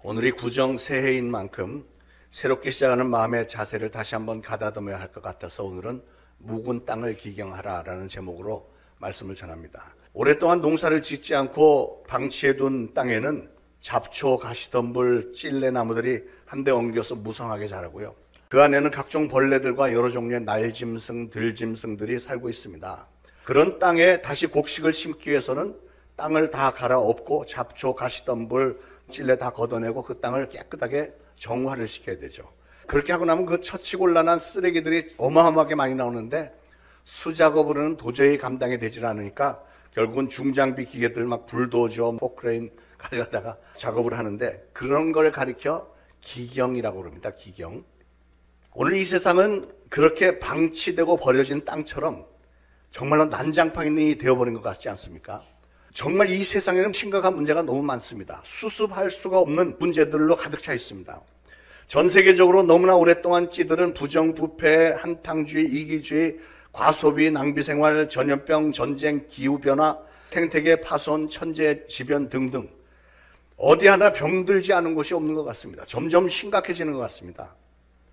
오늘이 구정 새해인 만큼 새롭게 시작하는 마음의 자세를 다시 한번 가다듬어야 할 것 같아서 오늘은 묵은 땅을 기경하라라는 제목으로 말씀을 전합니다. 오랫동안 농사를 짓지 않고 방치해둔 땅에는 잡초, 가시덤불, 찔레나무들이 한데 엉겨서 무성하게 자라고요. 그 안에는 각종 벌레들과 여러 종류의 날짐승, 들짐승들이 살고 있습니다. 그런 땅에 다시 곡식을 심기 위해서는 땅을 다 갈아엎고 잡초, 가시덤불, 찔레 다 걷어내고 그 땅을 깨끗하게 정화를 시켜야 되죠. 그렇게 하고 나면 그 처치곤란한 쓰레기들이 어마어마하게 많이 나오는데 수작업으로는 도저히 감당이 되질 않으니까 결국은 중장비 기계들 막 불도저, 포크레인 가져다가 작업을 하는데 그런 걸 가리켜 기경이라고 그럽니다. 기경. 오늘 이 세상은 그렇게 방치되고 버려진 땅처럼 정말로 난장판이 되어버린 것 같지 않습니까? 정말 이 세상에는 심각한 문제가 너무 많습니다. 수습할 수가 없는 문제들로 가득 차 있습니다. 전 세계적으로 너무나 오랫동안 찌들은 부정부패, 한탕주의, 이기주의, 과소비, 낭비생활, 전염병, 전쟁, 기후변화, 생태계 파손, 천재지변 등등 어디 하나 병들지 않은 곳이 없는 것 같습니다. 점점 심각해지는 것 같습니다.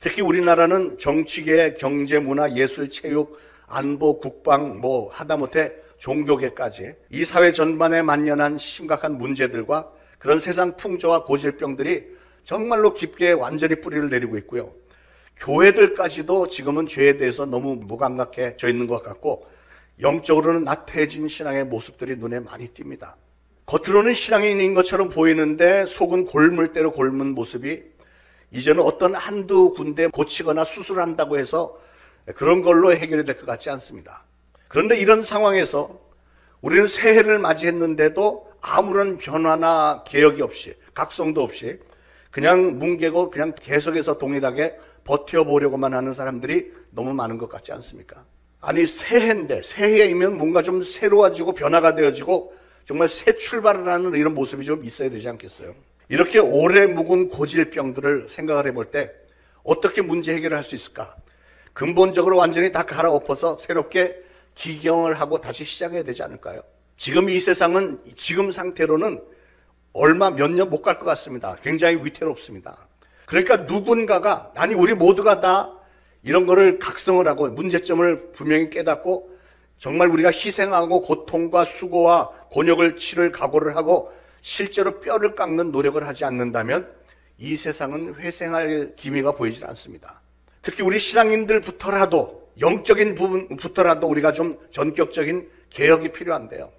특히 우리나라는 정치계, 경제, 문화, 예술, 체육, 안보, 국방, 하다못해 종교계까지 이 사회 전반에 만연한 심각한 문제들과 그런 세상 풍조와 고질병들이 정말로 깊게 완전히 뿌리를 내리고 있고요. 교회들까지도 지금은 죄에 대해서 너무 무감각해져 있는 것 같고 영적으로는 나태해진 신앙의 모습들이 눈에 많이 띕니다. 겉으로는 신앙인인 것처럼 보이는데 속은 골물대로 골문 모습이 이제는 어떤 한두 군데 고치거나 수술한다고 해서 그런 걸로 해결이 될 것 같지 않습니다. 그런데 이런 상황에서 우리는 새해를 맞이했는데도 아무런 변화나 개혁이 없이 각성도 없이 그냥 뭉개고 그냥 계속해서 동일하게 버텨보려고만 하는 사람들이 너무 많은 것 같지 않습니까? 아니 새해인데 새해이면 뭔가 좀 새로워지고 변화가 되어지고 정말 새 출발을 하는 이런 모습이 좀 있어야 되지 않겠어요? 이렇게 오래 묵은 고질병들을 생각을 해볼 때 어떻게 문제 해결을 할 수 있을까? 근본적으로 완전히 다 갈아엎어서 새롭게 기경을 하고 다시 시작해야 되지 않을까요? 지금 이 세상은 지금 상태로는 얼마 몇 년 못 갈 것 같습니다. 굉장히 위태롭습니다. 그러니까 누군가가 아니 우리 모두가 다 이런 거를 각성을 하고 문제점을 분명히 깨닫고 정말 우리가 희생하고 고통과 수고와 곤욕을 치를 각오를 하고 실제로 뼈를 깎는 노력을 하지 않는다면 이 세상은 회생할 기미가 보이질 않습니다. 특히 우리 신앙인들부터라도 영적인 부분부터라도 우리가 좀 전격적인 개혁이 필요한데요.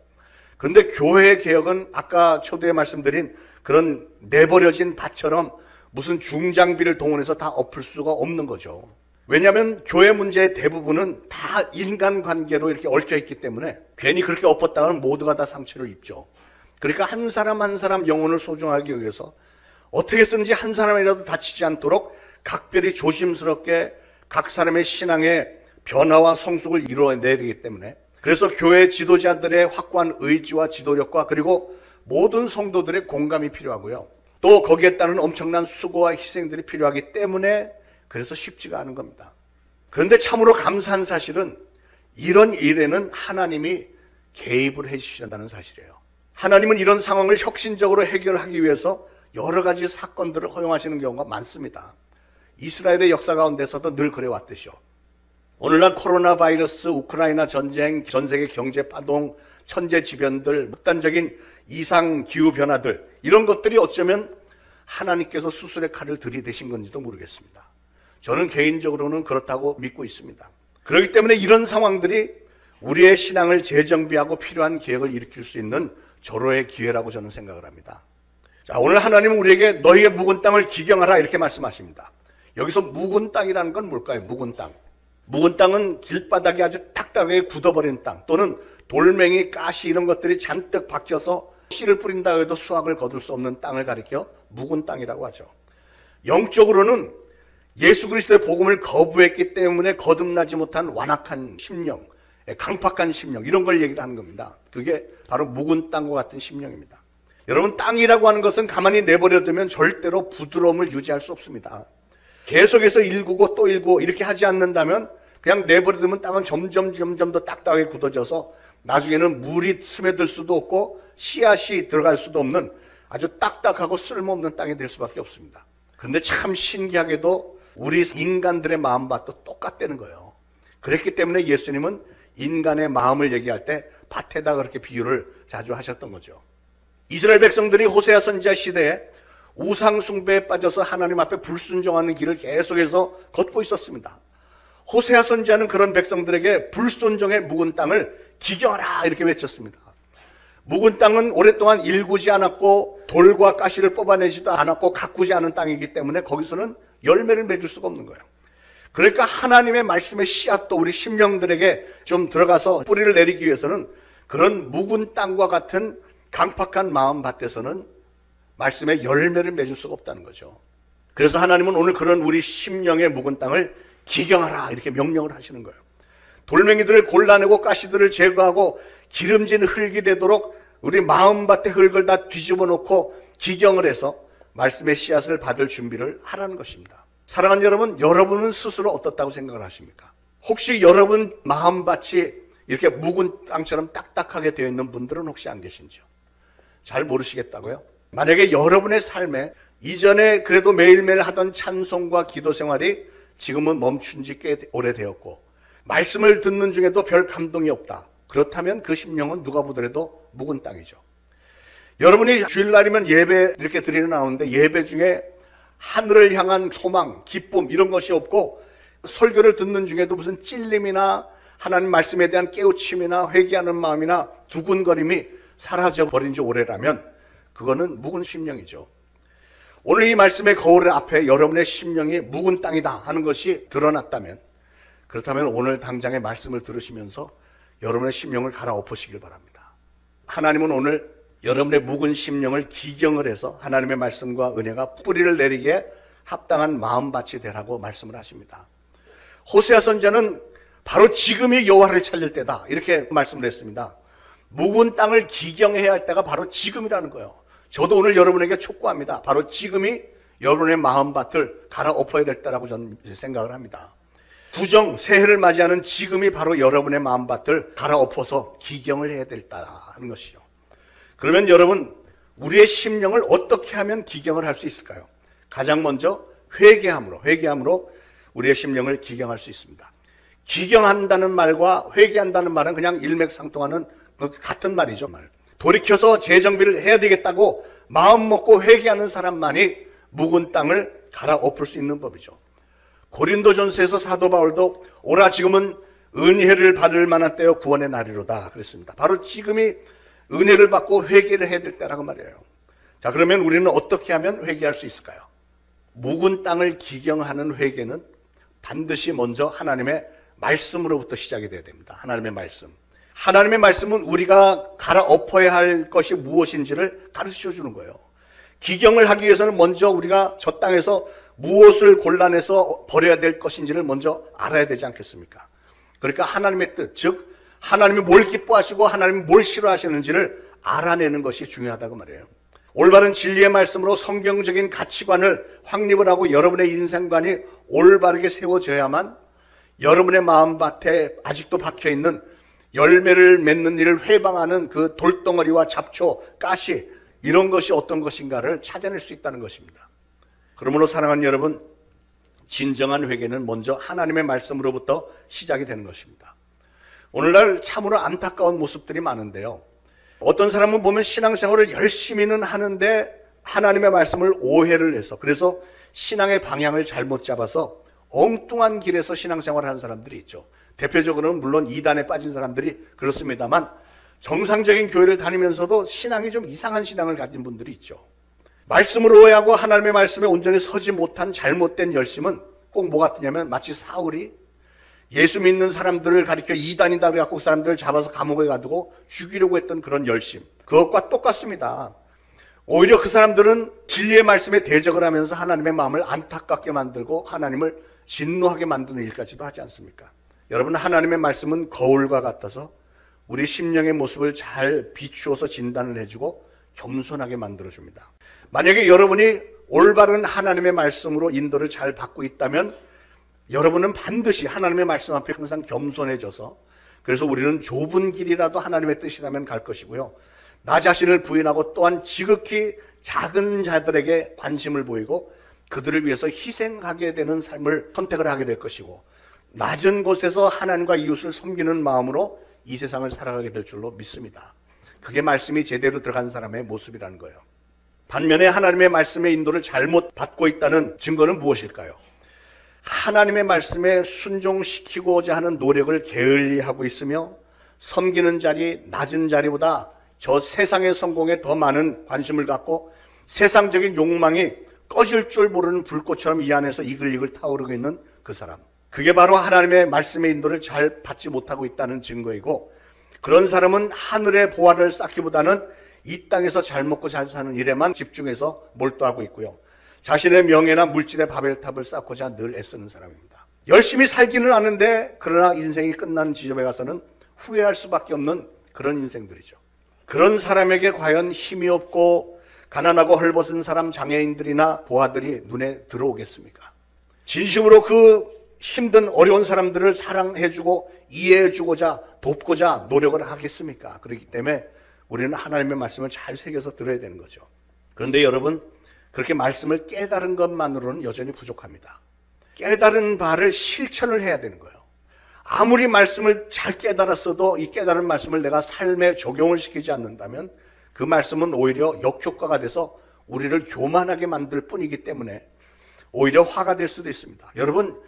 그런데 교회의 개혁은 아까 초두에 말씀드린 그런 내버려진 밭처럼 무슨 중장비를 동원해서 다 엎을 수가 없는 거죠. 왜냐하면 교회 문제의 대부분은 다 인간관계로 이렇게 얽혀있기 때문에 괜히 그렇게 엎었다가는 모두가 다 상처를 입죠. 그러니까 한 사람 한 사람 영혼을 소중하기 위해서 어떻게 쓰든지 한 사람이라도 다치지 않도록 각별히 조심스럽게 각 사람의 신앙의 변화와 성숙을 이루어내야 되기 때문에 그래서 교회 지도자들의 확고한 의지와 지도력과 그리고 모든 성도들의 공감이 필요하고요. 또 거기에 따른 엄청난 수고와 희생들이 필요하기 때문에 그래서 쉽지가 않은 겁니다. 그런데 참으로 감사한 사실은 이런 일에는 하나님이 개입을 해주신다는 사실이에요. 하나님은 이런 상황을 혁신적으로 해결하기 위해서 여러 가지 사건들을 허용하시는 경우가 많습니다. 이스라엘의 역사 가운데서도 늘 그래왔듯이요. 오늘날 코로나 바이러스, 우크라이나 전쟁, 전 세계 경제 파동, 천재지변들, 극단적인 이상 기후 변화들 이런 것들이 어쩌면 하나님께서 수술의 칼을 들이대신 건지도 모르겠습니다. 저는 개인적으로는 그렇다고 믿고 있습니다. 그렇기 때문에 이런 상황들이 우리의 신앙을 재정비하고 필요한 개혁을 일으킬 수 있는 절호의 기회라고 저는 생각을 합니다. 자, 오늘 하나님은 우리에게 너희의 묵은 땅을 기경하라 이렇게 말씀하십니다. 여기서 묵은 땅이라는 건 뭘까요? 묵은 땅. 묵은 땅은 길바닥이 아주 딱딱하게 굳어버린 땅 또는 돌멩이, 가시 이런 것들이 잔뜩 박혀서 씨를 뿌린다 해도 수확을 거둘 수 없는 땅을 가리켜 묵은 땅이라고 하죠. 영적으로는 예수 그리스도의 복음을 거부했기 때문에 거듭나지 못한 완악한 심령, 강팍한 심령 이런 걸 얘기를 하는 겁니다. 그게 바로 묵은 땅과 같은 심령입니다. 여러분 땅이라고 하는 것은 가만히 내버려두면 절대로 부드러움을 유지할 수 없습니다. 계속해서 일구고 또 일구고 이렇게 하지 않는다면 그냥 내버려두면 땅은 점점 더 딱딱하게 굳어져서 나중에는 물이 스며들 수도 없고 씨앗이 들어갈 수도 없는 아주 딱딱하고 쓸모없는 땅이 될 수밖에 없습니다. 그런데 참 신기하게도 우리 인간들의 마음밭도 똑같다는 거예요. 그랬기 때문에 예수님은 인간의 마음을 얘기할 때 밭에다 그렇게 비유를 자주 하셨던 거죠. 이스라엘 백성들이 호세아 선지자 시대에 우상 숭배에 빠져서 하나님 앞에 불순종하는 길을 계속해서 걷고 있었습니다. 호세아 선지자는 그런 백성들에게 불순종의 묵은 땅을 기경하라 이렇게 외쳤습니다. 묵은 땅은 오랫동안 일구지 않았고 돌과 가시를 뽑아내지도 않았고 가꾸지 않은 땅이기 때문에 거기서는 열매를 맺을 수가 없는 거예요. 그러니까 하나님의 말씀의 씨앗도 우리 심령들에게 좀 들어가서 뿌리를 내리기 위해서는 그런 묵은 땅과 같은 강팍한 마음밭에서는 말씀의 열매를 맺을 수가 없다는 거죠. 그래서 하나님은 오늘 그런 우리 심령의 묵은 땅을 기경하라 이렇게 명령을 하시는 거예요. 돌멩이들을 골라내고 가시들을 제거하고 기름진 흙이 되도록 우리 마음밭의 흙을 다 뒤집어 놓고 기경을 해서 말씀의 씨앗을 받을 준비를 하라는 것입니다. 사랑하는 여러분, 여러분은 스스로 어떻다고 생각을 하십니까? 혹시 여러분 마음밭이 이렇게 묵은 땅처럼 딱딱하게 되어 있는 분들은 혹시 안 계신지요? 잘 모르시겠다고요? 만약에 여러분의 삶에 이전에 그래도 매일매일 하던 찬송과 기도 생활이 지금은 멈춘 지 꽤 오래되었고 말씀을 듣는 중에도 별 감동이 없다. 그렇다면 그 심령은 누가 보더라도 묵은 땅이죠. 여러분이 주일날이면 예배 이렇게 드리러 나오는데 예배 중에 하늘을 향한 소망, 기쁨 이런 것이 없고 설교를 듣는 중에도 무슨 찔림이나 하나님 말씀에 대한 깨우침이나 회개하는 마음이나 두근거림이 사라져버린 지 오래라면 그거는 묵은 심령이죠. 오늘 이 말씀의 거울 앞에 여러분의 심령이 묵은 땅이다 하는 것이 드러났다면 그렇다면 오늘 당장의 말씀을 들으시면서 여러분의 심령을 갈아엎으시길 바랍니다. 하나님은 오늘 여러분의 묵은 심령을 기경을 해서 하나님의 말씀과 은혜가 뿌리를 내리기에 합당한 마음밭이 되라고 말씀을 하십니다. 호세아 선지자는 바로 지금이 여호와를 찾을 때다 이렇게 말씀을 했습니다. 묵은 땅을 기경해야 할 때가 바로 지금이라는 거예요. 저도 오늘 여러분에게 촉구합니다. 바로 지금이 여러분의 마음밭을 갈아엎어야 될 때라고 저는 생각을 합니다. 구정, 새해를 맞이하는 지금이 바로 여러분의 마음밭을 갈아엎어서 기경을 해야 될 때라는 것이죠. 그러면 여러분, 우리의 심령을 어떻게 하면 기경을 할 수 있을까요? 가장 먼저 회개함으로 우리의 심령을 기경할 수 있습니다. 기경한다는 말과 회개한다는 말은 그냥 일맥상통하는 같은 말이죠. 돌이켜서 재정비를 해야 되겠다고 마음 먹고 회개하는 사람만이 묵은 땅을 갈아엎을 수 있는 법이죠. 고린도전서에서 사도 바울도 오라 지금은 은혜를 받을 만한 때요 구원의 날이로다 그랬습니다. 바로 지금이 은혜를 받고 회개를 해야 될 때라고 말이에요. 자, 그러면 우리는 어떻게 하면 회개할 수 있을까요? 묵은 땅을 기경하는 회개는 반드시 먼저 하나님의 말씀으로부터 시작이 돼야 됩니다. 하나님의 말씀. 하나님의 말씀은 우리가 갈아엎어야 할 것이 무엇인지를 가르쳐 주는 거예요. 기경을 하기 위해서는 먼저 우리가 저 땅에서 무엇을 골라내서 버려야 될 것인지를 먼저 알아야 되지 않겠습니까? 그러니까 하나님의 뜻, 즉 하나님이 뭘 기뻐하시고 하나님이 뭘 싫어하시는지를 알아내는 것이 중요하다고 말해요. 올바른 진리의 말씀으로 성경적인 가치관을 확립을 하고 여러분의 인생관이 올바르게 세워져야만 여러분의 마음밭에 아직도 박혀있는 열매를 맺는 일을 회방하는 그 돌덩어리와 잡초, 가시 이런 것이 어떤 것인가를 찾아낼 수 있다는 것입니다. 그러므로 사랑하는 여러분, 진정한 회개는 먼저 하나님의 말씀으로부터 시작이 되는 것입니다. 오늘날 참으로 안타까운 모습들이 많은데요. 어떤 사람은 보면 신앙생활을 열심히는 하는데 하나님의 말씀을 오해를 해서 그래서 신앙의 방향을 잘못 잡아서 엉뚱한 길에서 신앙생활을 하는 사람들이 있죠. 대표적으로는 물론 이단에 빠진 사람들이 그렇습니다만 정상적인 교회를 다니면서도 신앙이 좀 이상한 신앙을 가진 분들이 있죠. 말씀을 오해하고 하나님의 말씀에 온전히 서지 못한 잘못된 열심은 꼭 뭐 같으냐면 마치 사울이 예수 믿는 사람들을 가리켜 이단이다 그래갖고 그 사람들을 잡아서 감옥에 가두고 죽이려고 했던 그런 열심, 그것과 똑같습니다. 오히려 그 사람들은 진리의 말씀에 대적을 하면서 하나님의 마음을 안타깝게 만들고 하나님을 진노하게 만드는 일까지도 하지 않습니까? 여러분, 하나님의 말씀은 거울과 같아서 우리 심령의 모습을 잘 비추어서 진단을 해주고 겸손하게 만들어줍니다. 만약에 여러분이 올바른 하나님의 말씀으로 인도를 잘 받고 있다면 여러분은 반드시 하나님의 말씀 앞에 항상 겸손해져서 그래서 우리는 좁은 길이라도 하나님의 뜻이라면 갈 것이고요. 나 자신을 부인하고 또한 지극히 작은 자들에게 관심을 보이고 그들을 위해서 희생하게 되는 삶을 선택을 하게 될 것이고, 낮은 곳에서 하나님과 이웃을 섬기는 마음으로 이 세상을 살아가게 될 줄로 믿습니다. 그게 말씀이 제대로 들어간 사람의 모습이라는 거예요. 반면에 하나님의 말씀의 인도를 잘못 받고 있다는 증거는 무엇일까요? 하나님의 말씀에 순종시키고자 하는 노력을 게을리하고 있으며, 섬기는 자리, 낮은 자리보다 저 세상의 성공에 더 많은 관심을 갖고 세상적인 욕망이 꺼질 줄 모르는 불꽃처럼 이 안에서 이글이글 타오르고 있는 그 사람, 그게 바로 하나님의 말씀의 인도를 잘 받지 못하고 있다는 증거이고, 그런 사람은 하늘의 보화를 쌓기보다는 이 땅에서 잘 먹고 잘 사는 일에만 집중해서 몰두하고 있고요, 자신의 명예나 물질의 바벨탑을 쌓고자 늘 애쓰는 사람입니다. 열심히 살기는 하는데 그러나 인생이 끝나는 지점에 가서는 후회할 수밖에 없는 그런 인생들이죠. 그런 사람에게 과연 힘이 없고 가난하고 헐벗은 사람, 장애인들이나 보아들이 눈에 들어오겠습니까? 진심으로 그 힘든 어려운 사람들을 사랑해주고 이해해주고자 돕고자 노력을 하겠습니까? 그렇기 때문에 우리는 하나님의 말씀을 잘 새겨서 들어야 되는 거죠. 그런데 여러분, 그렇게 말씀을 깨달은 것만으로는 여전히 부족합니다. 깨달은 바를 실천을 해야 되는 거예요. 아무리 말씀을 잘 깨달았어도 이 깨달은 말씀을 내가 삶에 적용을 시키지 않는다면 그 말씀은 오히려 역효과가 돼서 우리를 교만하게 만들 뿐이기 때문에 오히려 화가 될 수도 있습니다. 여러분,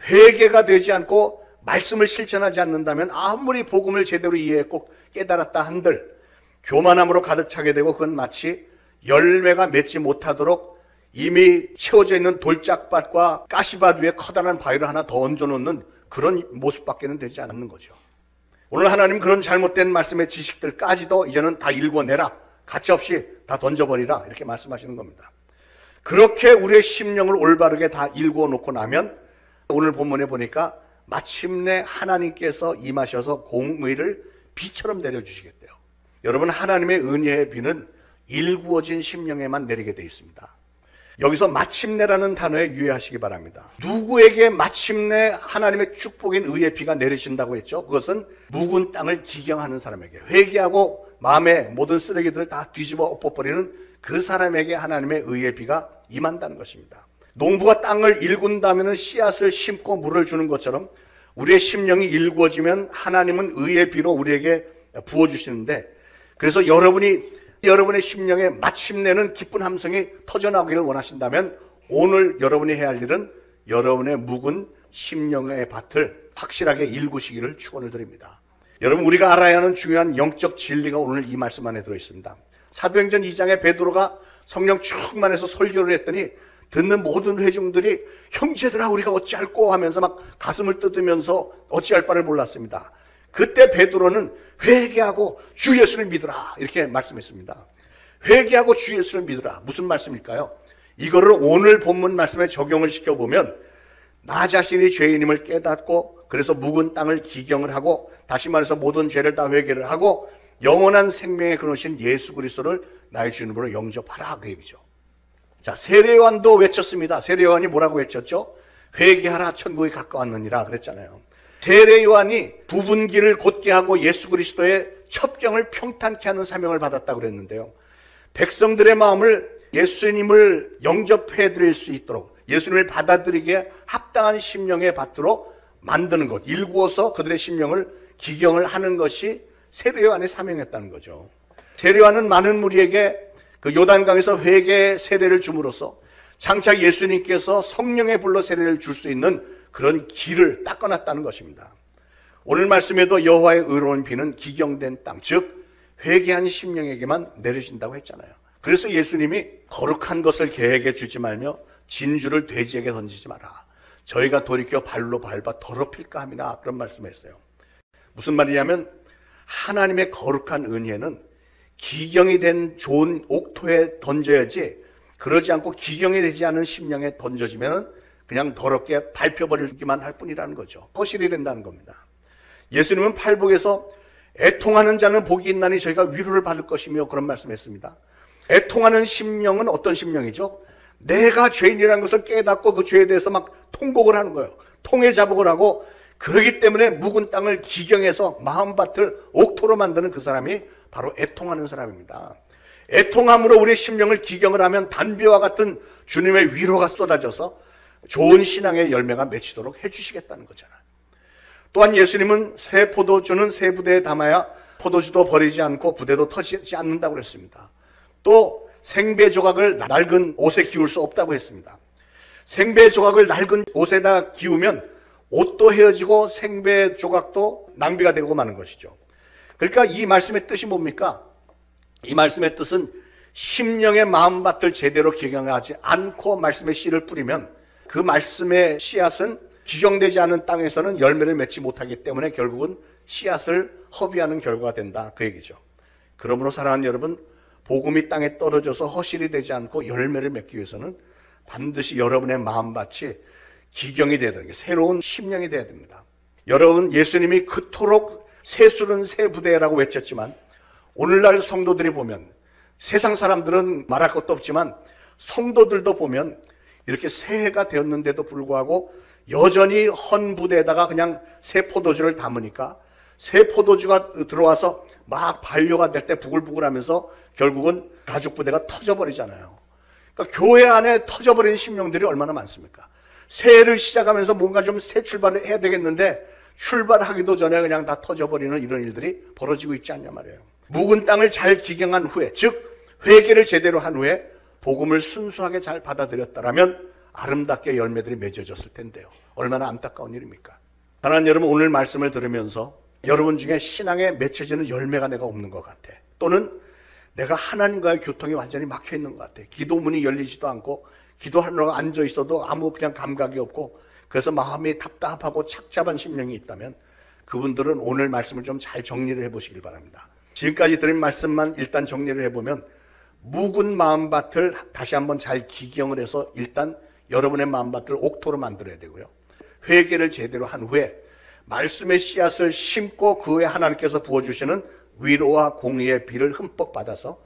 회개가 되지 않고 말씀을 실천하지 않는다면 아무리 복음을 제대로 이해했고 깨달았다 한들 교만함으로 가득 차게 되고, 그건 마치 열매가 맺지 못하도록 이미 채워져 있는 돌짝밭과 가시밭 위에 커다란 바위를 하나 더 얹어놓는 그런 모습밖에는 되지 않는 거죠. 오늘 하나님 그런 잘못된 말씀의 지식들까지도 이제는 다 읽어내라, 가차없이 다 던져버리라, 이렇게 말씀하시는 겁니다. 그렇게 우리의 심령을 올바르게 다 읽어놓고 나면 오늘 본문에 보니까 마침내 하나님께서 임하셔서 공의를 비처럼 내려주시겠대요. 여러분, 하나님의 은혜의 비는 일구어진 심령에만 내리게 되어 있습니다. 여기서 마침내라는 단어에 유의하시기 바랍니다. 누구에게 마침내 하나님의 축복인 의의 비가 내리신다고 했죠? 그것은 묵은 땅을 기경하는 사람에게, 회개하고 마음의 모든 쓰레기들을 다 뒤집어 엎어버리는 그 사람에게 하나님의 의의 비가 임한다는 것입니다. 농부가 땅을 일군다면 씨앗을 심고 물을 주는 것처럼 우리의 심령이 일구어지면 하나님은 의의 비로 우리에게 부어주시는데, 그래서 여러분의 심령에 마침내는 기쁜 함성이 터져나오기를 원하신다면 오늘 여러분이 해야 할 일은 여러분의 묵은 심령의 밭을 확실하게 일구시기를 축원을 드립니다. 여러분, 우리가 알아야 하는 중요한 영적 진리가 오늘 이 말씀 안에 들어있습니다. 사도행전 2장에 베드로가 성령 충만해서 설교를 했더니 듣는 모든 회중들이 형제들아 우리가 어찌할꼬 하면서 막 가슴을 뜯으면서 어찌할 바를 몰랐습니다. 그때 베드로는 회개하고 주 예수를 믿으라, 이렇게 말씀했습니다. 회개하고 주 예수를 믿으라. 무슨 말씀일까요? 이거를 오늘 본문 말씀에 적용을 시켜보면 나 자신이 죄인임을 깨닫고, 그래서 묵은 땅을 기경을 하고, 다시 말해서 모든 죄를 다 회개를 하고 영원한 생명의 근원이신 예수 그리스도를 나의 주님으로 영접하라, 그 얘기죠. 자, 세례요한도 외쳤습니다. 세례요한이 뭐라고 외쳤죠? 회개하라, 천국이 가까웠느니라 그랬잖아요. 세례요한이 부분기를 곧게 하고 예수 그리스도의 첩경을 평탄케 하는 사명을 받았다고 그랬는데요. 백성들의 마음을 예수님을 영접해 드릴 수 있도록, 예수님을 받아들이기에 합당한 심령의 밭으로 만드는 것, 일구어서 그들의 심령을 기경을 하는 것이 세례요한의 사명이었다는 거죠. 세례요한은 많은 무리에게 그 요단강에서 회개 세례를 줌으로써 장차 예수님께서 성령의 불로 세례를 줄 수 있는 그런 길을 닦아놨다는 것입니다. 오늘 말씀에도 여호와의 의로운 비는 기경된 땅, 즉 회개한 심령에게만 내려진다고 했잖아요. 그래서 예수님이 거룩한 것을 개에게 주지 말며 진주를 돼지에게 던지지 마라. 저희가 돌이켜 발로 밟아 더럽힐까 함이나, 그런 말씀했어요. 무슨 말이냐면 하나님의 거룩한 은혜는 기경이 된 좋은 옥토에 던져야지, 그러지 않고 기경이 되지 않은 심령에 던져지면 그냥 더럽게 밟혀버리기만 할 뿐이라는 거죠. 허실이 된다는 겁니다. 예수님은 팔복에서 애통하는 자는 복이 있나니 저희가 위로를 받을 것이며, 그런 말씀했습니다. 애통하는 심령은 어떤 심령이죠? 내가 죄인이라는 것을 깨닫고 그 죄에 대해서 막 통곡을 하는 거예요. 통해 자복을 하고, 그러기 때문에 묵은 땅을 기경해서 마음밭을 옥토로 만드는 그 사람이 바로 애통하는 사람입니다. 애통함으로 우리의 심령을 기경을 하면 단비와 같은 주님의 위로가 쏟아져서 좋은 신앙의 열매가 맺히도록 해주시겠다는 거잖아요. 또한 예수님은 새 포도주는 새 부대에 담아야 포도주도 버리지 않고 부대도 터지지 않는다고 그랬습니다. 또 생배 조각을 낡은 옷에 기울 수 없다고 했습니다. 생배 조각을 낡은 옷에다 기우면 옷도 헤어지고 생배 조각도 낭비가 되고 마는 것이죠. 그러니까 이 말씀의 뜻이 뭡니까? 이 말씀의 뜻은 심령의 마음밭을 제대로 기경하지 않고 말씀의 씨를 뿌리면 그 말씀의 씨앗은 기경되지 않은 땅에서는 열매를 맺지 못하기 때문에 결국은 씨앗을 허비하는 결과가 된다, 그 얘기죠. 그러므로 사랑하는 여러분, 복음이 땅에 떨어져서 허실이 되지 않고 열매를 맺기 위해서는 반드시 여러분의 마음밭이 기경이 되어야 되는 게 새로운 심령이 되어야 됩니다. 여러분, 예수님이 그토록 새술은 새 부대라고 외쳤지만 오늘날 성도들이 보면, 세상 사람들은 말할 것도 없지만 성도들도 보면 이렇게 새해가 되었는데도 불구하고 여전히 헌 부대에다가 그냥 새 포도주를 담으니까 새 포도주가 들어와서 막 반려가 될 때 부글부글하면서 결국은 가죽 부대가 터져버리잖아요. 그러니까 교회 안에 터져버리는 심령들이 얼마나 많습니까? 새해를 시작하면서 뭔가 좀 새 출발을 해야 되겠는데 출발하기도 전에 그냥 다 터져버리는 이런 일들이 벌어지고 있지 않냐 말이에요. 묵은 땅을 잘 기경한 후에, 즉 회개를 제대로 한 후에 복음을 순수하게 잘 받아들였다라면 아름답게 열매들이 맺어졌을 텐데요. 얼마나 안타까운 일입니까? 사랑하는 여러분, 오늘 말씀을 들으면서 여러분 중에 신앙에 맺혀지는 열매가 내가 없는 것 같아. 또는 내가 하나님과의 교통이 완전히 막혀 있는 것 같아. 기도문이 열리지도 않고 기도하느라고 앉아 있어도 아무 그냥 감각이 없고 그래서 마음이 답답하고 착잡한 심령이 있다면 그분들은 오늘 말씀을 좀 잘 정리를 해보시길 바랍니다. 지금까지 드린 말씀만 일단 정리를 해보면 묵은 마음밭을 다시 한번 잘 기경을 해서 일단 여러분의 마음밭을 옥토로 만들어야 되고요. 회개를 제대로 한 후에 말씀의 씨앗을 심고 그 후에 하나님께서 부어주시는 위로와 공의의 비를 흠뻑 받아서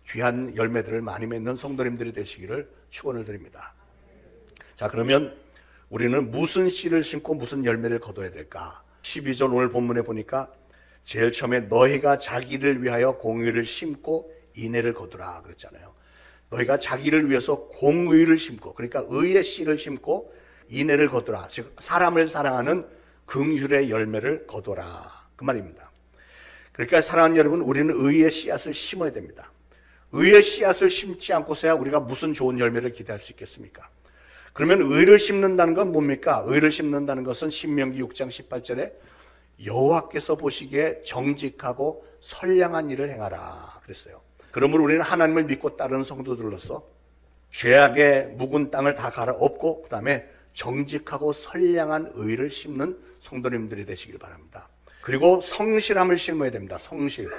귀한 열매들을 많이 맺는 성도님들이 되시기를 축원을 드립니다. 자, 그러면 우리는 무슨 씨를 심고 무슨 열매를 거둬야 될까? 12절 오늘 본문에 보니까 제일 처음에 너희가 자기를 위하여 공의를 심고 인애를 거두라 그랬잖아요. 너희가 자기를 위해서 공의를 심고, 그러니까 의의 씨를 심고 인애를 거두라. 즉 사람을 사랑하는 긍휼의 열매를 거둬라, 그 말입니다. 그러니까 사랑하는 여러분, 우리는 의의 씨앗을 심어야 됩니다. 의의 씨앗을 심지 않고서야 우리가 무슨 좋은 열매를 기대할 수 있겠습니까? 그러면 의를 심는다는 건 뭡니까? 의를 심는다는 것은 신명기 6장 18절에 여호와께서 보시기에 정직하고 선량한 일을 행하라 그랬어요. 그러므로 우리는 하나님을 믿고 따르는 성도들로서 죄악의 묵은 땅을 다 갈아엎고 그 다음에 정직하고 선량한 의를 심는 성도님들이 되시길 바랍니다. 그리고 성실함을 심어야 됩니다. 성실.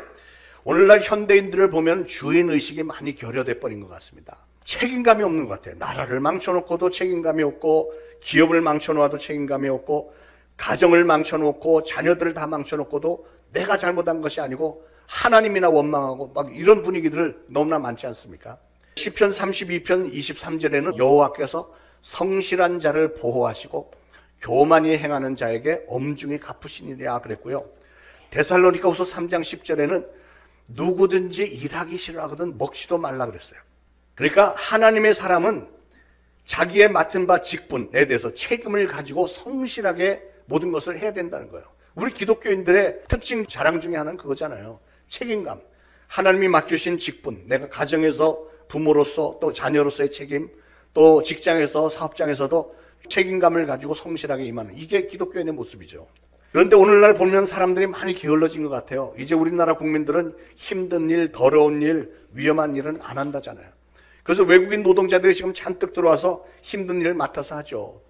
오늘날 현대인들을 보면 주인의식이 많이 결여돼 버린 것 같습니다. 책임감이 없는 것 같아요. 나라를 망쳐놓고도 책임감이 없고, 기업을 망쳐놓아도 책임감이 없고, 가정을 망쳐놓고 자녀들을 다 망쳐놓고도 내가 잘못한 것이 아니고 하나님이나 원망하고 막 이런 분위기들 너무나 많지 않습니까? 시편 32편 23절에는 여호와께서 성실한 자를 보호하시고 교만히 행하는 자에게 엄중히 갚으시니라 그랬고요. 데살로니가후서 3장 10절에는 누구든지 일하기 싫어하거든 먹지도 말라 그랬어요. 그러니까 하나님의 사람은 자기의 맡은 바 직분에 대해서 책임을 가지고 성실하게 모든 것을 해야 된다는 거예요. 우리 기독교인들의 특징 자랑 중에 하나는 그거잖아요. 책임감. 하나님이 맡기신 직분, 내가 가정에서 부모로서 또 자녀로서의 책임, 또 직장에서 사업장에서도 책임감을 가지고 성실하게 임하는, 이게 기독교인의 모습이죠. 그런데 오늘날 보면 사람들이 많이 게을러진 것 같아요. 이제 우리나라 국민들은 힘든 일, 더러운 일, 위험한 일은 안 한다잖아요. 그래서 외국인 노동자들이 지금 잔뜩 들어와서 힘든 일을 맡아서 하죠.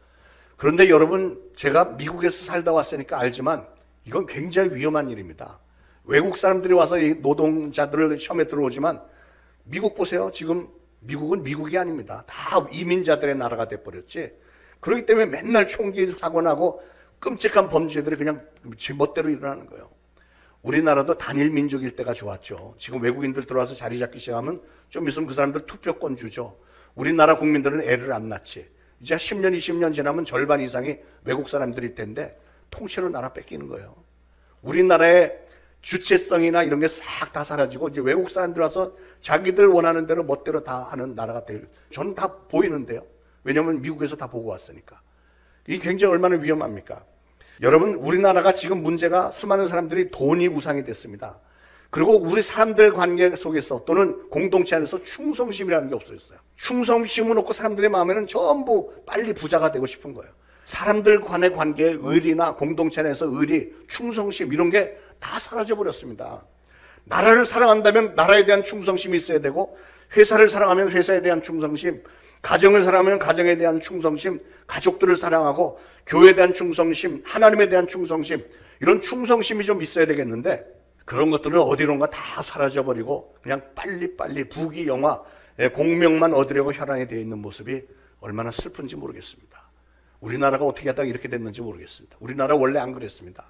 그런데 여러분, 제가 미국에서 살다 왔으니까 알지만 이건 굉장히 위험한 일입니다. 외국 사람들이 와서 이 노동자들을 시험에 들어오지만 미국 보세요. 지금 미국은 미국이 아닙니다. 다 이민자들의 나라가 돼버렸지. 그렇기 때문에 맨날 총기 사고 나고 끔찍한 범죄들이 그냥 지 멋대로 일어나는 거예요. 우리나라도 단일 민족일 때가 좋았죠. 지금 외국인들 들어와서 자리 잡기 시작하면 좀 있으면 그 사람들 투표권 주죠. 우리나라 국민들은 애를 안 낳지. 이제 10년, 20년 지나면 절반 이상이 외국 사람들일 텐데 통째로 나라 뺏기는 거예요. 우리나라의 주체성이나 이런 게 싹 다 사라지고 이제 외국 사람들 와서 자기들 원하는 대로 멋대로 다 하는 나라가 될, 저는 다 보이는데요. 왜냐하면 미국에서 다 보고 왔으니까. 이게 굉장히 얼마나 위험합니까? 여러분, 우리나라가 지금 문제가 수많은 사람들이 돈이 우상이 됐습니다. 그리고 우리 사람들 관계 속에서 또는 공동체 안에서 충성심이라는 게 없어졌어요. 충성심을 놓고 사람들의 마음에는 전부 빨리 부자가 되고 싶은 거예요. 사람들 간의 관계의 의리나 공동체 안에서 의리, 충성심 이런 게 다 사라져버렸습니다. 나라를 사랑한다면 나라에 대한 충성심이 있어야 되고, 회사를 사랑하면 회사에 대한 충성심, 가정을 사랑하면 가정에 대한 충성심, 가족들을 사랑하고 교회에 대한 충성심, 하나님에 대한 충성심, 이런 충성심이 좀 있어야 되겠는데 그런 것들은 어디론가 다 사라져버리고 그냥 빨리빨리 부귀 영화, 공명만 얻으려고 혈안이 되어 있는 모습이 얼마나 슬픈지 모르겠습니다. 우리나라가 어떻게 하다가 이렇게 됐는지 모르겠습니다. 우리나라 원래 안 그랬습니다.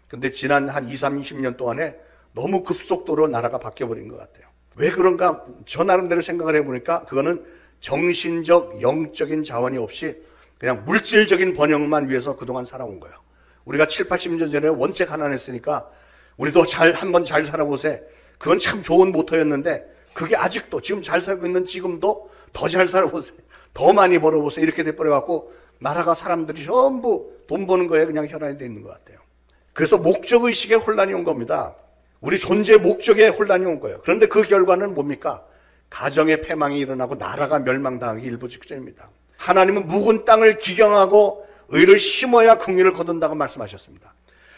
근데 지난 한 20, 30년 동안에 너무 급속도로 나라가 바뀌어버린 것 같아요. 왜 그런가 저 나름대로 생각을 해보니까 그거는 정신적, 영적인 자원이 없이 그냥 물질적인 번영만 위해서 그동안 살아온 거예요. 우리가 7, 80년 전에 원체 가난했으니까 우리도 한번 잘 살아보세요. 그건 참 좋은 모토였는데 그게 아직도 지금 잘 살고 있는 지금도 더 잘 살아보세요. 더 많이 벌어보세요. 이렇게 돼버려갖고 나라가 사람들이 전부 돈 버는 거에 그냥 혈안이 돼 있는 것 같아요. 그래서 목적의식에 혼란이 온 겁니다. 우리 존재 목적에 혼란이 온 거예요. 그런데 그 결과는 뭡니까? 가정의 패망이 일어나고 나라가 멸망당하기 일부 직전입니다. 하나님은 묵은 땅을 기경하고 의를 심어야 긍휼을 거둔다고 말씀하셨습니다.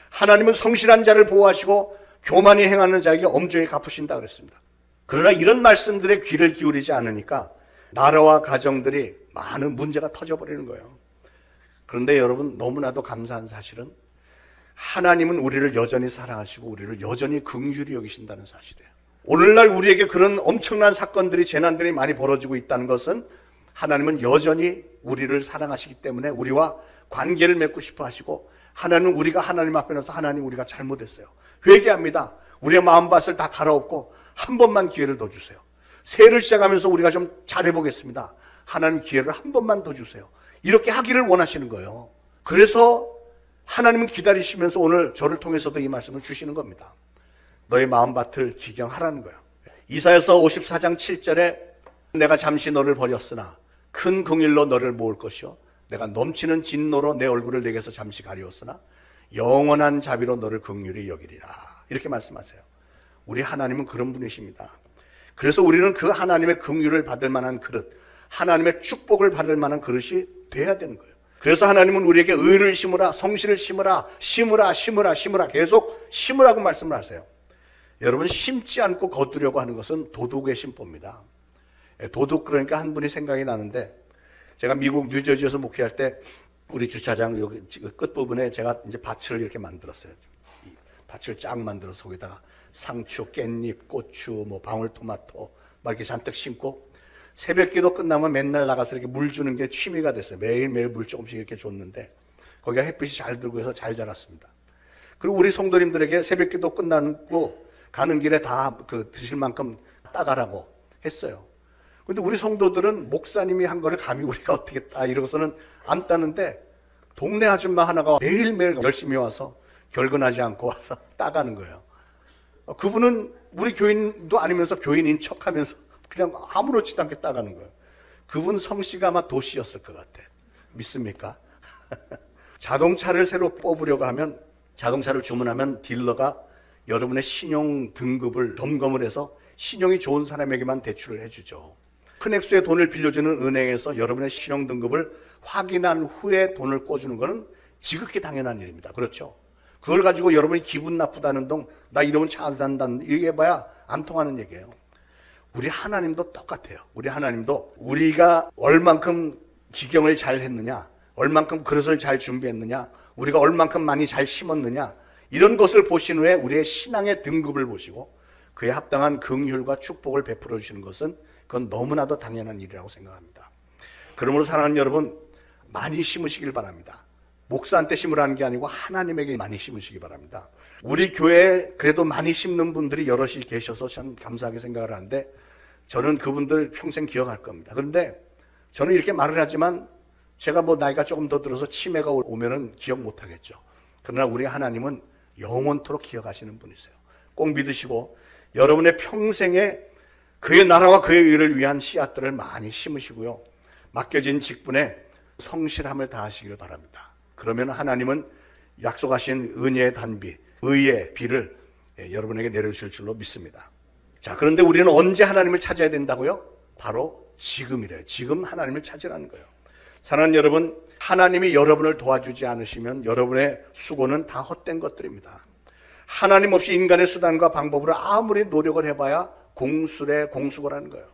하나님은 성실한 자를 보호하시고 교만히 행하는 자에게 엄중히 갚으신다 그랬습니다. 그러나 이런 말씀들에 귀를 기울이지 않으니까 나라와 가정들이 많은 문제가 터져버리는 거예요. 그런데 여러분, 너무나도 감사한 사실은 하나님은 우리를 여전히 사랑하시고 우리를 여전히 긍휼히 여기신다는 사실이에요. 오늘날 우리에게 그런 엄청난 사건들이, 재난들이 많이 벌어지고 있다는 것은 하나님은 여전히 우리를 사랑하시기 때문에 우리와 관계를 맺고 싶어 하시고, 하나님은 우리가 하나님 앞에 나서 하나님 우리가 잘못했어요, 회개합니다, 우리의 마음밭을 다 갈아엎고 한 번만 기회를 더 주세요, 새해를 시작하면서 우리가 좀 잘해보겠습니다, 하나님 기회를 한 번만 더 주세요, 이렇게 하기를 원하시는 거예요. 그래서 하나님은 기다리시면서 오늘 저를 통해서도 이 말씀을 주시는 겁니다. 너의 마음밭을 기경하라는 거예요. 이사야서 54장 7절에 내가 잠시 너를 버렸으나 큰 긍휼로 너를 모을 것이요 내가 넘치는 진노로 내 얼굴을 내게서 잠시 가리웠으나 영원한 자비로 너를 긍휼히 여기리라, 이렇게 말씀하세요. 우리 하나님은 그런 분이십니다. 그래서 우리는 그 하나님의 긍휼을 받을 만한 그릇, 하나님의 축복을 받을 만한 그릇이 돼야 되는 거예요. 그래서 하나님은 우리에게 의를 심으라, 성실을 심으라, 심으라 계속 심으라고 말씀을 하세요. 여러분, 심지 않고 거두려고 하는 것은 도둑의 심보입니다. 도둑, 그러니까 한 분이 생각이 나는데, 제가 미국 뉴저지에서 목회할 때 우리 주차장 여기 끝부분에 제가 이제 밭을 이렇게 만들었어요. 이 밭을 쫙 만들어서 거기다가 상추, 깻잎, 고추, 방울토마토 막 이렇게 잔뜩 심고, 새벽기도 끝나면 맨날 나가서 이렇게 물 주는 게 취미가 됐어요. 매일매일 물 조금씩 이렇게 줬는데 거기가 햇빛이 잘 들고 해서 잘 자랐습니다. 그리고 우리 성도님들에게 새벽기도 끝나고 가는 길에 다 드실 만큼 따가라고 했어요. 근데 우리 성도들은 목사님이 한 거를 감히 우리가 어떻게 따 이러고서는 안 따는데, 동네 아줌마 하나가 매일매일 열심히 와서 결근하지 않고 와서 따가는 거예요. 그분은 우리 교인도 아니면서 교인인 척하면서 그냥 아무렇지도 않게 따가는 거예요. 그분 성씨가 아마 도씨였을 것 같아. 믿습니까? 자동차를 새로 뽑으려고 하면, 자동차를 주문하면 딜러가 여러분의 신용 등급을 점검을 해서 신용이 좋은 사람에게만 대출을 해주죠. 큰 액수의 돈을 빌려주는 은행에서 여러분의 신용 등급을 확인한 후에 돈을 꿔주는 것은 지극히 당연한 일입니다. 그렇죠? 그걸 가지고 여러분이 기분 나쁘다는 동, 나 이러면 차 안 산다는, 이게 해봐야 안 통하는 얘기예요. 우리 하나님도 똑같아요. 우리 하나님도 우리가 얼만큼 기경을 잘 했느냐, 얼만큼 그릇을 잘 준비했느냐, 우리가 얼만큼 많이 잘 심었느냐, 이런 것을 보신 후에 우리의 신앙의 등급을 보시고 그에 합당한 긍휼과 축복을 베풀어 주시는 것은 그건 너무나도 당연한 일이라고 생각합니다. 그러므로 사랑하는 여러분, 많이 심으시길 바랍니다. 목사한테 심으라는 게 아니고 하나님에게 많이 심으시기 바랍니다. 우리 교회에 그래도 많이 심는 분들이 여럿이 계셔서 참 감사하게 생각을 하는데, 저는 그분들 평생 기억할 겁니다. 그런데 저는 이렇게 말을 하지만 제가 나이가 조금 더 들어서 치매가 오면은 기억 못 하겠죠. 그러나 우리 하나님은 영원토록 기억하시는 분이세요. 꼭 믿으시고 여러분의 평생에 그의 나라와 그의 의를 위한 씨앗들을 많이 심으시고요. 맡겨진 직분에 성실함을 다하시길 바랍니다. 그러면 하나님은 약속하신 은혜의 단비, 의의 비를 여러분에게 내려주실 줄로 믿습니다. 자, 그런데 우리는 언제 하나님을 찾아야 된다고요? 바로 지금이래요. 지금 하나님을 찾으라는 거예요. 사랑하는 여러분, 하나님이 여러분을 도와주지 않으시면 여러분의 수고는 다 헛된 것들입니다. 하나님 없이 인간의 수단과 방법으로 아무리 노력을 해봐야 공수거라는 거예요.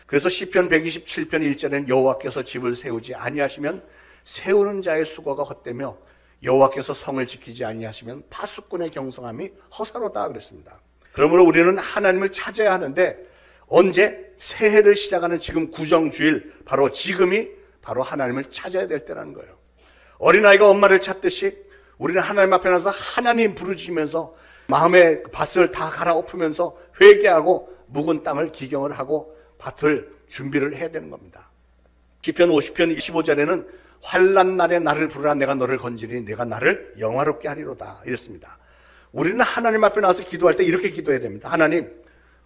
그래서 시편 127편 1절에는 여호와께서 집을 세우지 아니하시면 세우는 자의 수고가 헛되며 여호와께서 성을 지키지 아니하시면 파수꾼의 경성함이 허사로다 그랬습니다. 그러므로 우리는 하나님을 찾아야 하는데 언제? 새해를 시작하는 지금 구정주일 바로 지금이 바로 하나님을 찾아야 될 때라는 거예요. 어린아이가 엄마를 찾듯이 우리는 하나님 앞에 나서 하나님 부르짖으면서 마음의 밭을 다 갈아엎으면서 회개하고 묵은 땅을 기경을 하고 밭을 준비를 해야 되는 겁니다. 시편 50편 25절에는 환난 날에 나를 부르라 내가 너를 건지리니 내가 나를 영화롭게 하리로다 이랬습니다. 우리는 하나님 앞에 나와서 기도할 때 이렇게 기도해야 됩니다. 하나님,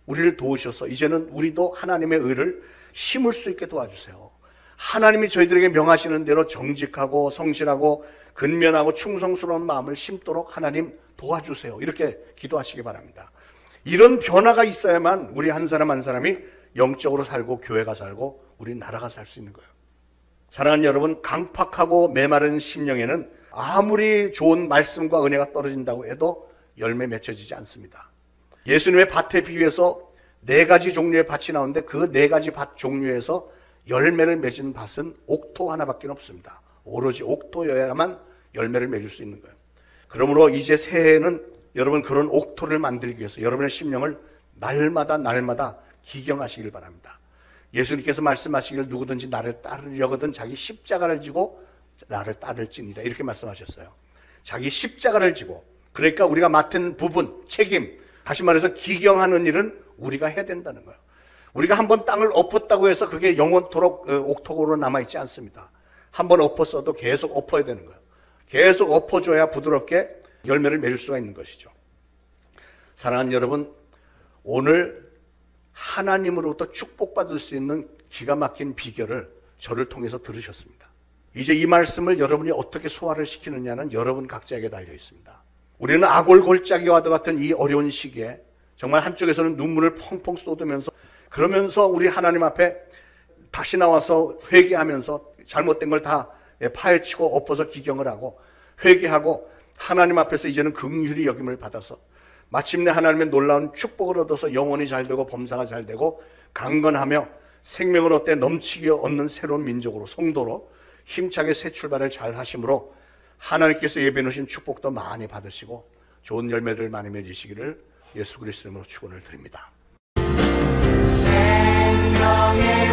우리를 도우셔서 이제는 우리도 하나님의 의를 심을 수 있게 도와주세요. 하나님이 저희들에게 명하시는 대로 정직하고 성실하고 근면하고 충성스러운 마음을 심도록 하나님 도와주세요. 이렇게 기도하시기 바랍니다. 이런 변화가 있어야만 우리 한 사람 한 사람이 영적으로 살고 교회가 살고 우리 나라가 살 수 있는 거예요. 사랑하는 여러분, 강팍하고 메마른 심령에는 아무리 좋은 말씀과 은혜가 떨어진다고 해도 열매 맺혀지지 않습니다. 예수님의 밭에 비유해서 4가지 종류의 밭이 나오는데 그 4가지 밭 종류에서 열매를 맺은 밭은 옥토 하나밖에 없습니다. 오로지 옥토여야만 열매를 맺을 수 있는 거예요. 그러므로 이제 새해에는 여러분 그런 옥토를 만들기 위해서 여러분의 심령을 날마다 기경하시길 바랍니다. 예수님께서 말씀하시길 누구든지 나를 따르려거든 자기 십자가를 지고 나를 따를지니라 이렇게 말씀하셨어요. 자기 십자가를 지고, 그러니까 우리가 맡은 부분, 책임, 다시 말해서 기경하는 일은 우리가 해야 된다는 거예요. 우리가 한번 땅을 엎었다고 해서 그게 영원토록 옥토로 남아있지 않습니다. 한번 엎었어도 계속 엎어야 되는 거예요. 계속 엎어줘야 부드럽게 열매를 맺을 수가 있는 것이죠. 사랑하는 여러분, 오늘 하나님으로부터 축복받을 수 있는 기가 막힌 비결을 저를 통해서 들으셨습니다. 이제 이 말씀을 여러분이 어떻게 소화를 시키느냐는 여러분 각자에게 달려 있습니다. 우리는 아골골짜기와도 같은 이 어려운 시기에 정말 한쪽에서는 눈물을 펑펑 쏟으면서 그러면서 우리 하나님 앞에 다시 나와서 회개하면서 잘못된 걸 다 파헤치고 엎어서 기경을 하고 회개하고 하나님 앞에서 이제는 긍휼히 여김을 받아서 마침내 하나님의 놀라운 축복을 얻어서 영혼이 잘되고 범사가 잘되고 강건하며 생명을 얻되 넘치게 얻는 새로운 민족으로 성도로 힘차게 새 출발을 잘 하심으로 하나님께서 예비해 놓으신 축복도 많이 받으시고 좋은 열매들을 많이 맺으시기를 예수 그리스도 이름으로 축원을 드립니다. 생명의